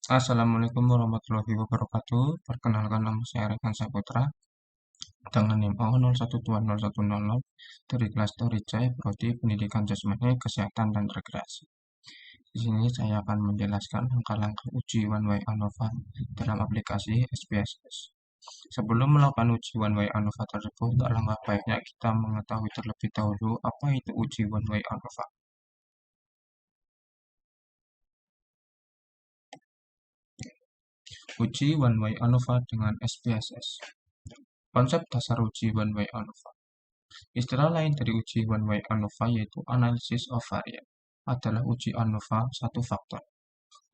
Assalamualaikum warahmatullahi wabarakatuh. Perkenalkan nama saya Rekan Saputra dengan NIM A012010 dari kelas Toricai Prodi Pendidikan Jasmani, Kesehatan dan Rekreasi. Di sini saya akan menjelaskan langkah-langkah uji One Way ANOVA dalam aplikasi SPSS. Sebelum melakukan uji One Way ANOVA tersebut, alangkah baiknya kita mengetahui terlebih dahulu apa itu uji One Way ANOVA. Uji One Way ANOVA dengan SPSS. Konsep dasar uji One Way ANOVA. Istilah lain dari uji One Way ANOVA yaitu Analysis of Variance adalah uji ANOVA satu faktor.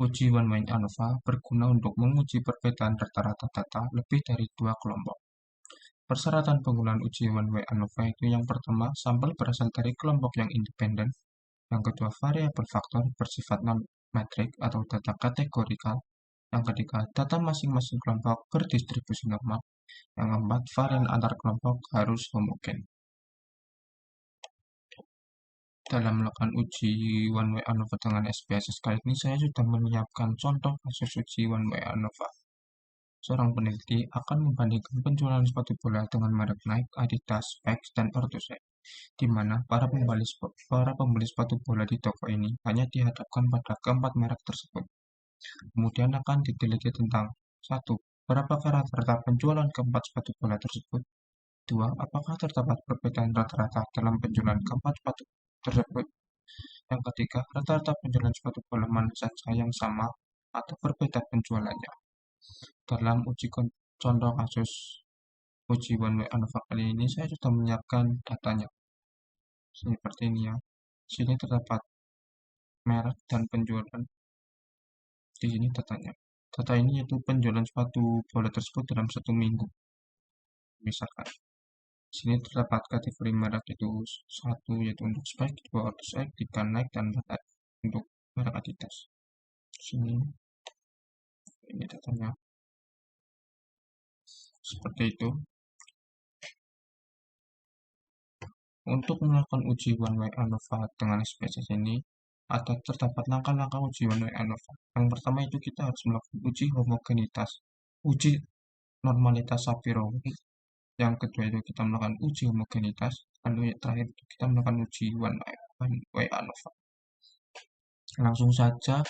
Uji One Way ANOVA berguna untuk menguji perbedaan rata-rata data lebih dari dua kelompok. Persyaratan penggunaan uji One Way ANOVA itu yang pertama, sampel berasal dari kelompok yang independen. Yang kedua, variabel faktor bersifat non-metrik atau data kategorikal. Yang ketiga, data masing-masing kelompok berdistribusi normal. Yang keempat, varian antar kelompok harus homogen. Dalam melakukan uji One Way ANOVA dengan SPSS kali ini, saya sudah menyiapkan contoh kasus uji One Way ANOVA. Seorang peneliti akan membandingkan penjualan sepatu bola dengan merek Nike, Adidas, Specs, dan Orthoset, di mana para pembeli sepatu bola di toko ini hanya dihadapkan pada keempat merek tersebut. Kemudian akan diteliti tentang 1. Berapakah rata-rata penjualan keempat sepatu bola tersebut? 2. Apakah terdapat perbedaan rata-rata dalam penjualan keempat sepatu tersebut? Yang ketiga, rata-rata penjualan sepatu bola mana saja yang sama atau berbeda penjualannya. Dalam contoh kasus uji One Way ANOVA kali ini, saya sudah menyiapkan datanya. Seperti ini ya. Sini terdapat merek dan penjualan. Di sini datanya. Data ini yaitu penjualan sepatu bola tersebut dalam 1 minggu. Misalkan. Sini terdapat kategori merek itu 1 yaitu untuk Specs, 2 Orthoset, 3 Nike, dan 4 untuk merek Adidas. Sini ini datanya seperti itu. Untuk melakukan uji One Way ANOVA dengan SPSS ini terdapat langkah-langkah uji One Way ANOVA. Yang pertama itu kita harus melakukan uji homogenitas, uji normalitas Shapiro. Yang kedua itu kita melakukan uji homogenitas, lalu yang terakhir kita melakukan uji One Way ANOVA. Langsung saja,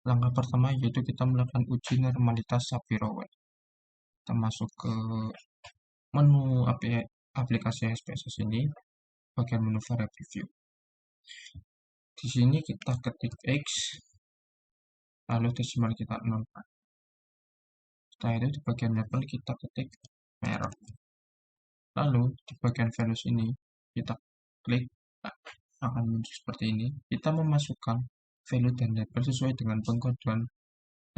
langkah pertama yaitu kita melakukan uji normalitas Shapiro. Kita masuk ke menu aplikasi SPSS ini, bagian menu variable view. Di sini kita ketik X, lalu desimal kita 0. Setelah itu di bagian label kita ketik merek. Lalu di bagian values ini kita klik, akan muncul seperti ini. Kita memasukkan value dan label sesuai dengan pengkodean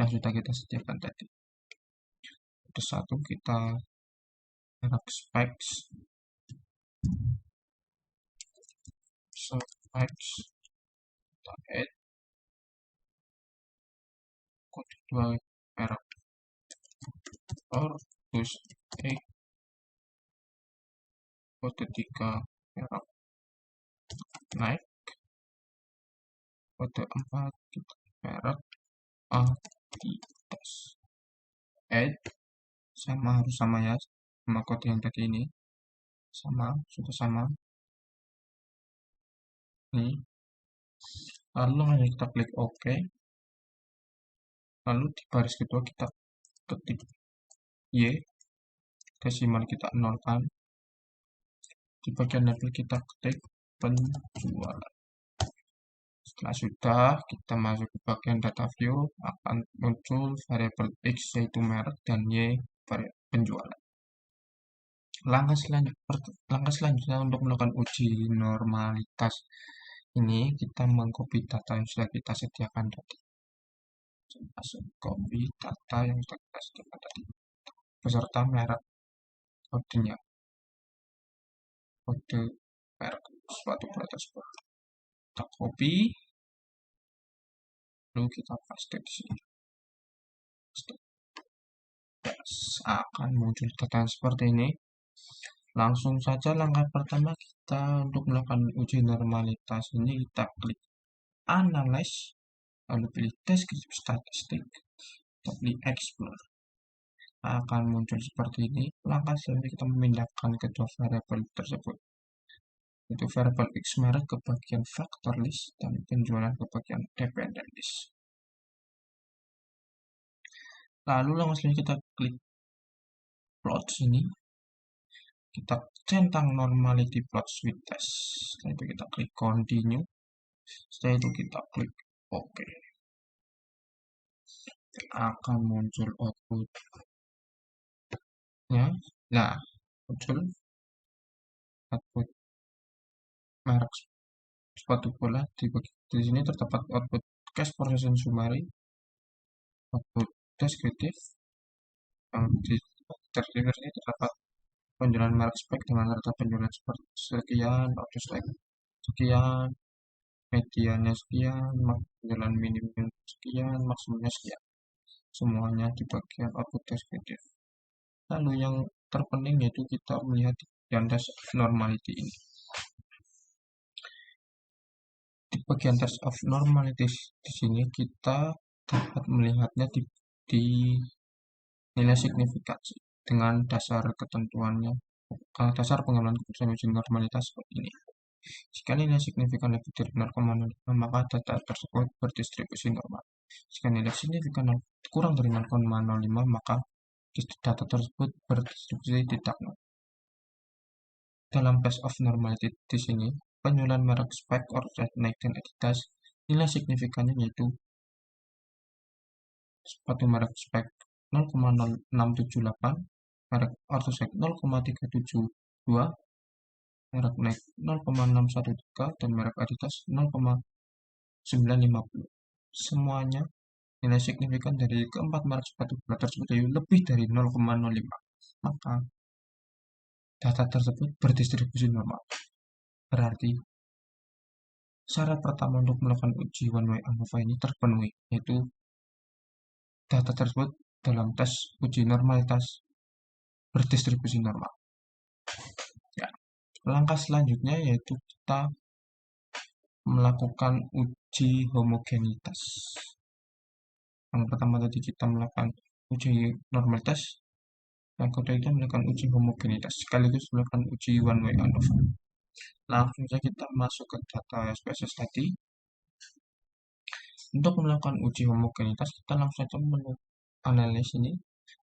yang sudah kita sediakan tadi. Ada 1 kita merek Specs, kita add kode 2 merek Orthoset, kode 3 merek Nike, kode 4 kita merek Adidas. Add harus sama ya, sama kode yang tadi ini, sudah sama. Ini. Lalu hanya kita klik OK. Lalu di baris kedua kita ketik Y, desimal kita 0 kan. Di bagian label kita ketik penjualan. Setelah sudah, kita masuk ke bagian data view, akan muncul variabel X yaitu merek dan Y penjualan. Langkah selanjutnya untuk melakukan uji normalitas ini, kita mengcopy data yang sudah kita sediakan tadi. Masuk copy data yang sudah kita sediakan tadi beserta merek kodenya, kode merek suatu bola tersebut. Kita copy, lalu kita paste di sini. Akan muncul data seperti ini. Langsung saja langkah pertama kita untuk melakukan uji normalitas ini, kita klik Analyze, lalu pilih Descriptive Statistic. kita pilih explore, akan muncul seperti ini. Langkah selanjutnya kita memindahkan kedua variabel tersebut, yaitu variabel X merek ke bagian factor list dan penjualan ke bagian dependent list. Lalu langsung selanjutnya kita klik plot sini, kita centang normality plot with test. Setelah itu kita klik continue. Setelah itu kita klik OK. Akan muncul outputnya. Nah, muncul output merek sepatu bola. Di sini terdapat output cash processing summary, output descriptive. Yang di descriptive ini terdapat penjualan merek spek dengan harga penjualan seperti sekian, auto spek sekian, mediannya sekian, penjualan minimum sekian, maksimumnya sekian. Semuanya di bagian output descriptive. Lalu yang terpenting yaitu kita melihat bagian test of normality ini. Di bagian test of normality di sini kita dapat melihatnya di nilai signifikansi dengan dasar ketentuannya, dasar pengambilan keputusan uji normalitas seperti ini. Jika nilai signifikan lebih dari 0,05 maka data tersebut berdistribusi normal. Jika nilai signifikan kurang dari 0,05 maka data tersebut berdistribusi tidak normal. Dalam test of normality di sini, penjualan merek spek Orsay naik dan Adidas, nilai signifikannya yaitu sepatu merek spek 0,0678, merek Orsay 0,372, merek Nike 0,613 dan merek Adidas 0,950. Semuanya nilai signifikan dari keempat merek sepatu bola tersebut lebih dari 0,05. Maka data tersebut berdistribusi normal. Berarti syarat pertama untuk melakukan uji one way ANOVA ini terpenuhi, yaitu data tersebut dalam tes uji normalitas berdistribusi normal. Ya. Langkah selanjutnya yaitu kita melakukan uji homogenitas. Yang pertama tadi kita melakukan uji normalitas, yang kedua itu melakukan uji homogenitas, sekaligus melakukan uji one way ANOVA. Langsung saja kita masuk ke data SPSS tadi. Untuk melakukan uji homogenitas, kita langsung saja menu analis ini,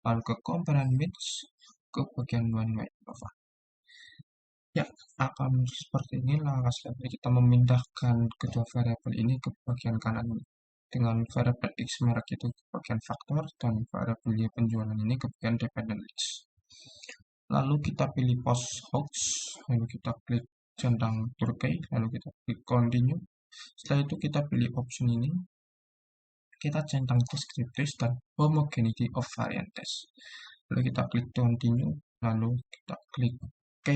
lalu ke compare and mix, ke bagian one way ANOVA. Ya, akan seperti ini. Langkah selanjutnya kita memindahkan kedua variabel ini ke bagian kanan dengan variabel X merek itu ke bagian faktor dan variabel Y penjualan ini ke bagian dependent list. Lalu kita pilih post hoax, lalu kita klik centang Turkey, lalu kita klik continue. Setelah itu kita pilih option ini, kita centang descriptive dan homogeneity of variant test. Lalu kita klik continue, lalu kita klik OK.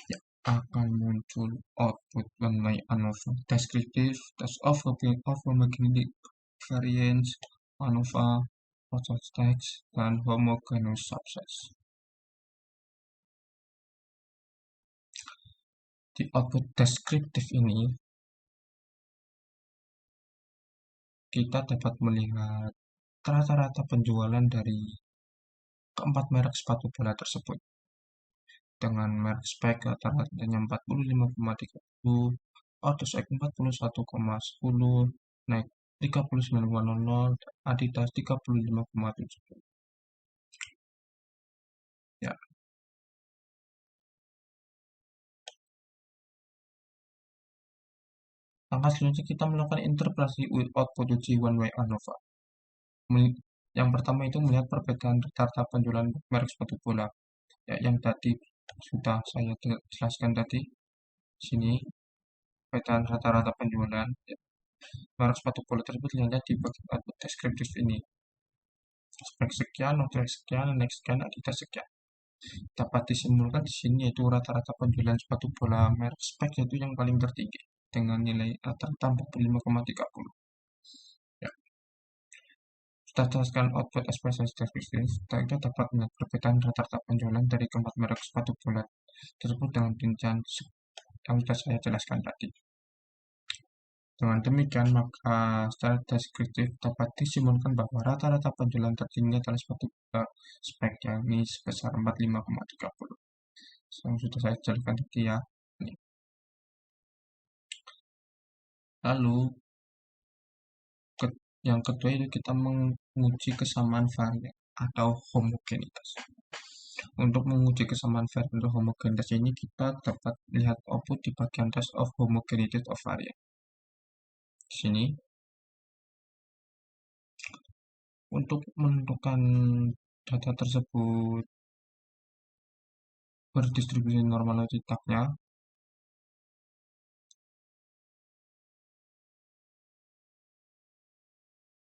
Ya, akan muncul output one way ANOVA descriptive, test of homogeneity variance, ANOVA, auto text, dan homogeneous subsets. Di output deskriptif ini, kita dapat melihat rata-rata penjualan dari keempat merek sepatu bola tersebut. Dengan merek spek rata-ratanya 45,30, Autospec 41,10, Nike 39,00, Adidas 35,70. Ya. Langkah selanjutnya kita melakukan interpretasi output uji one way ANOVA. Yang pertama itu melihat perbedaan rata-rata penjualan merek sepatu bola. Ya, yang tadi sudah saya jelaskan tadi. Sini perbedaan rata-rata penjualan ya. Merek sepatu bola tersebut lihatnya di bagian output deskriptif ini. Spek sekian, outlet sekian, Nike sekian, Adidas sekian. Dapat disimpulkan di sini yaitu rata-rata penjualan sepatu bola merek spek yaitu yang paling tertinggi dengan nilai rata-rata 45,30. Ya. Kita jelaskan output SPSS deskriptif, kita dapat melihat perbedaan rata-rata penjualan dari keempat merek sepatu bola tersebut dengan rincian yang sudah saya jelaskan tadi. Dengan demikian, maka secara deskriptif dapat disimpulkan bahwa rata-rata penjualan tertinggi adalah sepatu bola spek, yakni sebesar 45,30. Yang sudah saya jelaskan tadi ya. Lalu, yang kedua itu kita menguji kesamaan varian atau homogenitas. Untuk menguji kesamaan varian atau homogenitas ini, kita dapat lihat output di bagian test of homogeneity of varian. Di sini, untuk menentukan data tersebut berdistribusi normal atau tidaknya,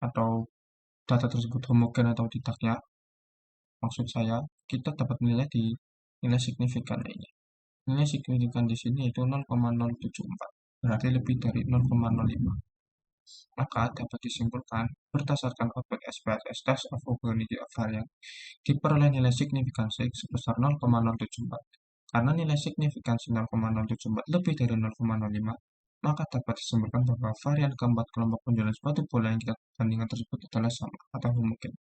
atau data tersebut homogen atau tidaknya, maksud saya, kita dapat menilai di nilai signifikannya ini. Nilai signifikan di sini yaitu 0,074, berarti lebih dari 0,05. Maka dapat disimpulkan berdasarkan output SPSS test of homogeneity of varian diperoleh nilai signifikansi sebesar 0,074. Karena nilai signifikansi 0,074 lebih dari 0,05, maka dapat disimpulkan bahwa varian keempat kelompok penjualan sepatu bola yang kita bandingkan tersebut adalah sama atau homogen,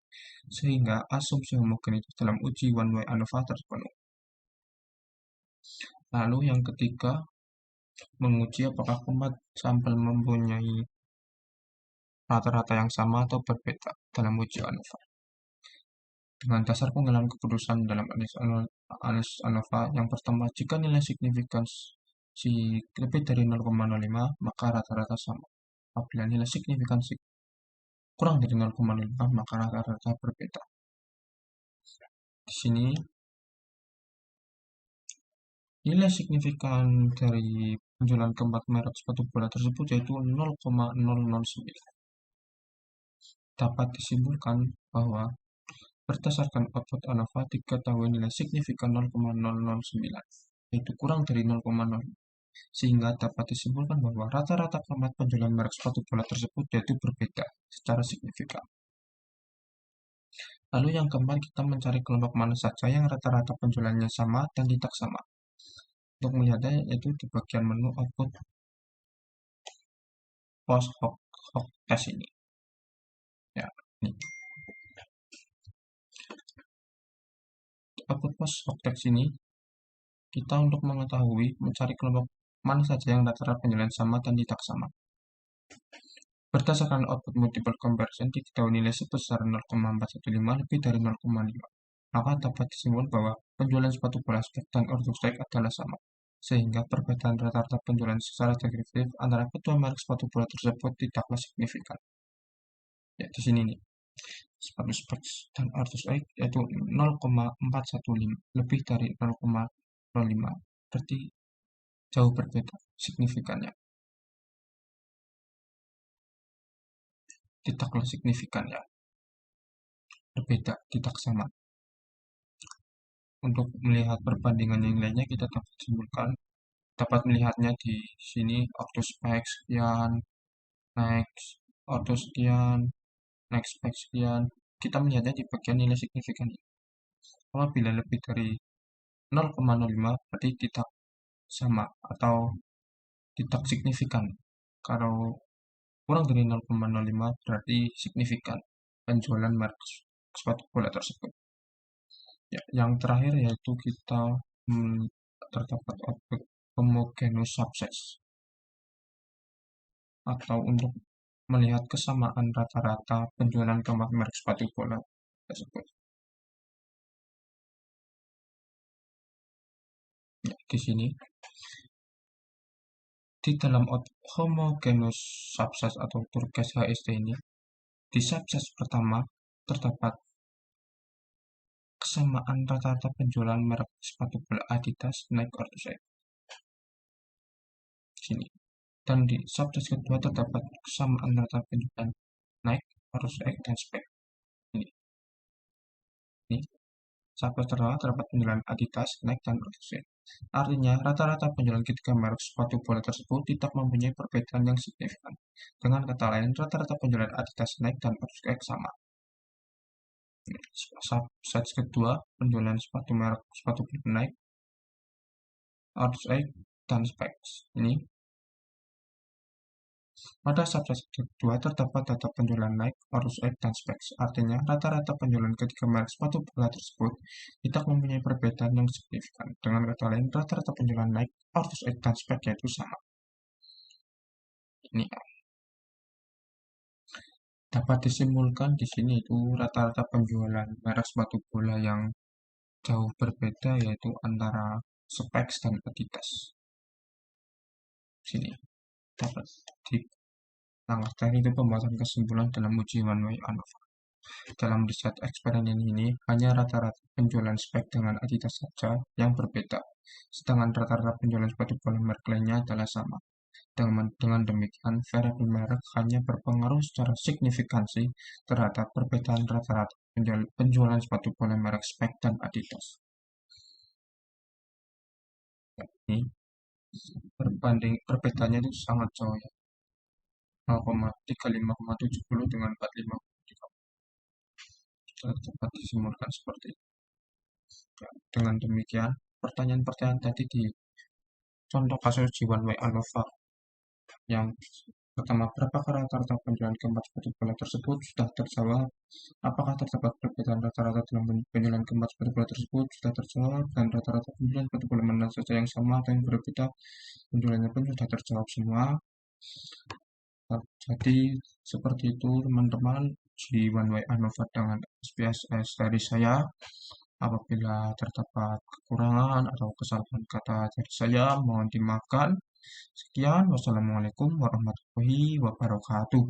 sehingga asumsi homogenitas dalam uji one way ANOVA terpenuhi. Lalu yang ketiga, menguji apakah keempat sampel mempunyai rata-rata yang sama atau berbeda dalam uji ANOVA. Dengan dasar penggalan keputusan dalam analisis ANOVA yang pertama, jika nilai signifikansi lebih dari 0,05, maka rata-rata sama. Apabila nilai signifikansi kurang dari 0,05, maka rata-rata berbeda. Di sini, nilai signifikan dari penjualan keempat merek sepatu bola tersebut yaitu 0,009. Dapat disimpulkan bahwa berdasarkan output ANOVA diketahui nilai signifikan 0,009, yaitu kurang dari 0,0, sehingga dapat disimpulkan bahwa rata-rata keempat penjualan merek sepatu bola tersebut yaitu berbeda secara signifikan. Lalu yang keempat, kita mencari kelompok mana saja yang rata-rata penjualannya sama dan tidak sama. Untuk melihatnya yaitu di bagian menu output post hoc test ini. Ya, ini. Output post hoc test ini kita untuk mengetahui mencari kelompok mana saja yang rata-rata penjualan sama dan tidak sama. Berdasarkan output multiple comparison diketahui nilai sebesar 0,415 lebih dari 0,5. Maka dapat disimpulkan bahwa penjualan sepatu bola spek dan orthospek adalah sama, sehingga perbedaan rata-rata penjualan secara deskriptif antara kedua merek sepatu bola tersebut tidaklah signifikan. Ya, di sini nih, sepatu spek dan orthospek yaitu 0,415 lebih dari 0,05, berarti jauh berbeda signifikannya. Tidaklah signifikan ya, berbeda, tidak sama. Untuk melihat perbandingan yang lainnya kita dapat simpulkan, dapat melihatnya di sini orthospek sekian, next, ortho sekian, next spek sekian. Kita melihatnya di bagian nilai signifikan. Apabila lebih dari 0,05 berarti tidak sama atau tidak signifikan. Kalau kurang dari 0,05 berarti signifikan penjualan merek sepatu bola tersebut. Ya, yang terakhir yaitu kita terdapat output homogeneous subset atau untuk melihat kesamaan rata-rata penjualan keempat merek sepatu bola tersebut. Ya, di sini di dalam output homogeneous subset atau Turkish HST ini, di subset pertama terdapat kesamaan rata-rata penjualan merek sepatu bola Adidas, Nike, orthospek. Sini. Dan di subset kedua terdapat kesamaan rata-rata penjualan Nike, orthospek, dan spek. Ini. Subset terdapat terdapat penjualan Adidas, Nike, dan orthospek. Artinya, rata-rata penjualan ketiga merek sepatu bola tersebut tidak mempunyai perbedaan yang signifikan. Dengan kata lain, rata-rata penjualan Adidas, Nike, dan orthospek sama. Subset kedua, penjualan sepatu merek sepatu bola Nike, orthospek, dan spek. Ini Pada subset kedua terdapat data penjualan naik, arus naik, dan specs. Artinya, rata-rata penjualan ketiga merek sepatu bola tersebut tidak mempunyai perbedaan yang signifikan. Dengan kata lain, rata-rata penjualan naik, arus naik, dan spek yaitu sama. Ini dapat disimpulkan di sini itu rata-rata penjualan merek sepatu bola yang jauh berbeda yaitu antara Specs dan Adidas. Sini dapat di langkah tadi itu pembuatan kesimpulan dalam uji one way ANOVA. Dalam riset eksperimen ini hanya rata-rata penjualan spek dengan Adidas saja yang berbeda, sedangkan rata-rata penjualan sepatu bola merek lainnya adalah sama. Dengan demikian, variabel merek hanya berpengaruh secara signifikansi terhadap perbedaan rata-rata penjualan sepatu bola merek Speck dan Adidas. Ini perbedaannya itu sangat jauh ya, 0,35,70 dengan 45,3. Dapat disimpulkan seperti itu. Ya, dengan demikian, pertanyaan-pertanyaan tadi di contoh kasus G1 way ANOVA yang pertama, berapakah rata-rata penjualan keempat sepatu bola tersebut sudah terjawab? Apakah terdapat perbedaan rata-rata dalam penjualan keempat sepatu bola tersebut sudah terjawab? Dan rata-rata penjualan sepatu bola mana saja yang sama atau yang berbeda? Penjualannya pun sudah terjawab semua. Jadi seperti itu teman-teman, di One Way ANOVA dengan SPSS dari saya. Apabila terdapat kekurangan atau kesalahan kata dari saya, mohon dimaafkan. Sekian, wassalamualaikum warahmatullahi wabarakatuh.